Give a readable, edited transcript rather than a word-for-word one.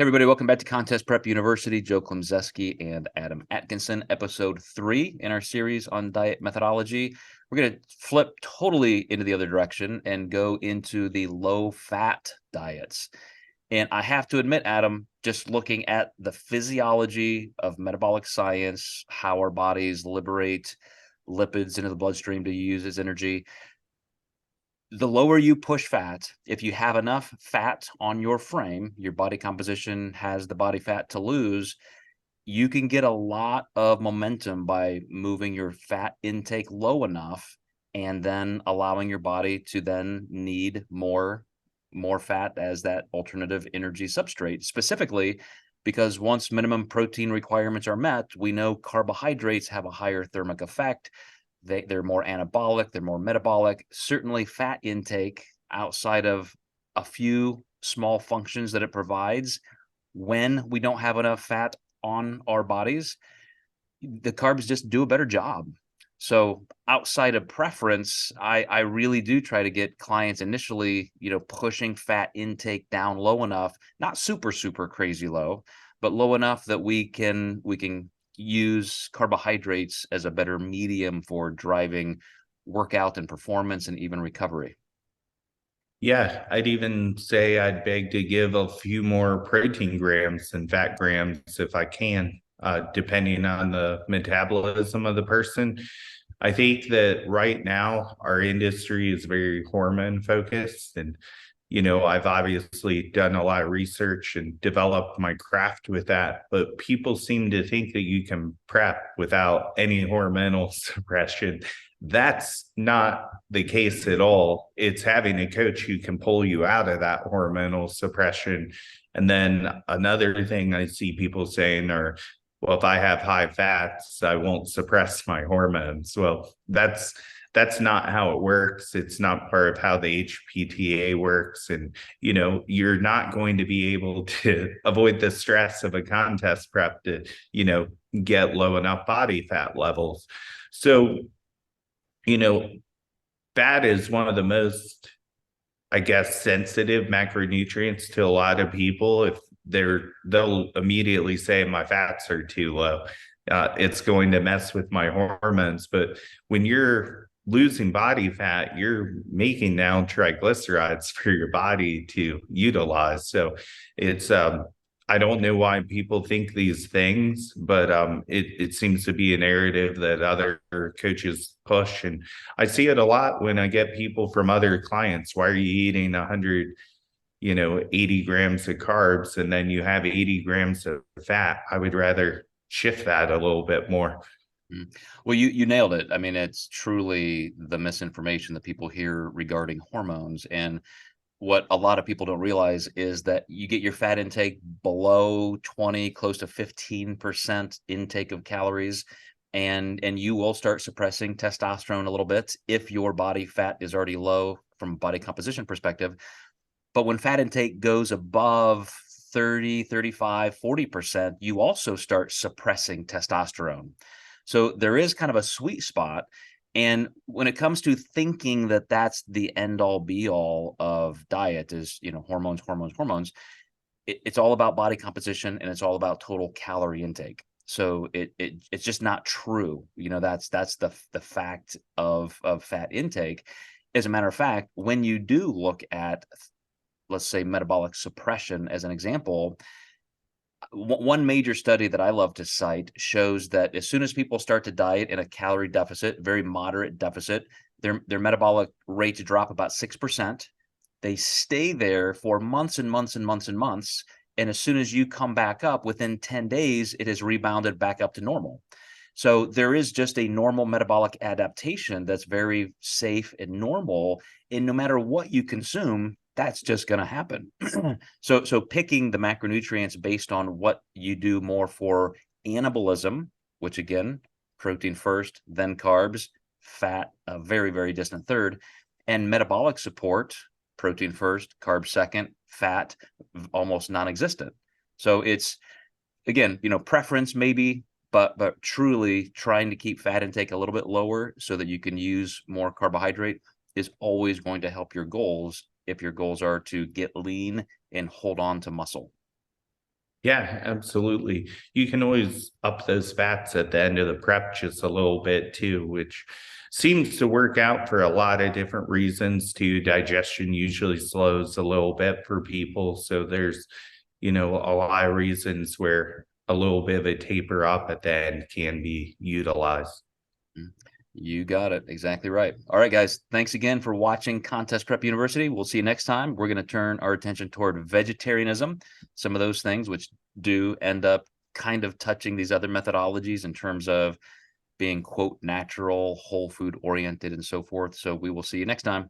Everybody, welcome back to Contest Prep University. Joe Klemczewski and Adam Atkinson, episode 3 in our series on diet methodology. We're going to flip totally into the other direction and go into the low-fat diets. And I have to admit, Adam, just looking at the physiology of metabolic science, how our bodies liberate lipids into the bloodstream to use as energy, the lower you push fat, if you have enough fat on your frame, your body composition has the body fat to lose, you can get a lot of momentum by moving your fat intake low enough and then allowing your body to then need more fat as that alternative energy substrate, specifically because once minimum protein requirements are met, we know carbohydrates have a higher thermic effect. They're more anabolic, they're more metabolic. Certainly fat intake outside of a few small functions that it provides, when we don't have enough fat on our bodies, the carbs just do a better job. So outside of preference, I really do try to get clients initially, pushing fat intake down low enough, not super crazy low, but low enough that we can use carbohydrates as a better medium for driving workout and performance and even recovery. Yeah, I'd even say I'd beg to give a few more protein grams and fat grams if I can, depending on the metabolism of the person. I think that right now our industry is very hormone focused. And, I've obviously done a lot of research and developed my craft with that. But people seem to think that you can prep without any hormonal suppression. That's not the case at all. It's having a coach who can pull you out of that hormonal suppression. And then another thing I see people saying are, well, if I have high fats, I won't suppress my hormones. Well, that's not how it works. It's not part of how the HPTA works. And, you're not going to be able to avoid the stress of a contest prep to, get low enough body fat levels. So, fat is one of the most, I guess, sensitive macronutrients to a lot of people. If they'll immediately say my fats are too low. It's going to mess with my hormones. But when you're losing body fat, you're making now triglycerides for your body to utilize. So it's I don't know why people think these things, but it seems to be a narrative that other coaches push. And I see it a lot when I get people from other clients. Why are you eating 100, 80 grams of carbs and then you have 80 grams of fat? I would rather shift that a little bit more. Well, you nailed it. I mean, it's truly the misinformation that people hear regarding hormones. And what a lot of people don't realize is that you get your fat intake below 20, close to 15% intake of calories, and you will start suppressing testosterone a little bit if your body fat is already low from a body composition perspective. But when fat intake goes above 30, 35, 40%, you also start suppressing testosterone. So there is kind of a sweet spot. And when it comes to thinking that that's the end all be all of diet is, hormones, it's all about body composition and it's all about total calorie intake. So it's just not true. That's the fact of fat intake. As a matter of fact, when you do look at, let's say, metabolic suppression as an example, one major study that I love to cite shows that as soon as people start to diet in a calorie deficit, very moderate deficit, their metabolic rates drop about 6%. They stay there for months and months and months and months. And as soon as you come back up, within 10 days, it has rebounded back up to normal. So there is just a normal metabolic adaptation that's very safe and normal. And no matter what you consume, that's just going to happen. So picking the macronutrients based on what you do more for anabolism, which again, protein first, then carbs, fat a very, very distant third, and metabolic support, protein first, carbs second, fat almost non-existent. So it's, again, preference maybe, but truly trying to keep fat intake a little bit lower so that you can use more carbohydrate is always going to help your goals if your goals are to get lean and hold on to muscle. Yeah, absolutely. You can always up those fats at the end of the prep just a little bit too, which seems to work out for a lot of different reasons too. Digestion usually slows a little bit for people. So there's, a lot of reasons where a little bit of a taper up at the end can be utilized. Mm, you got it. Exactly right. All right, guys. Thanks again for watching Contest Prep University. We'll see you next time. We're going to turn our attention toward vegetarianism, some of those things which do end up kind of touching these other methodologies in terms of being, quote, natural, whole food oriented, and so forth. So we will see you next time.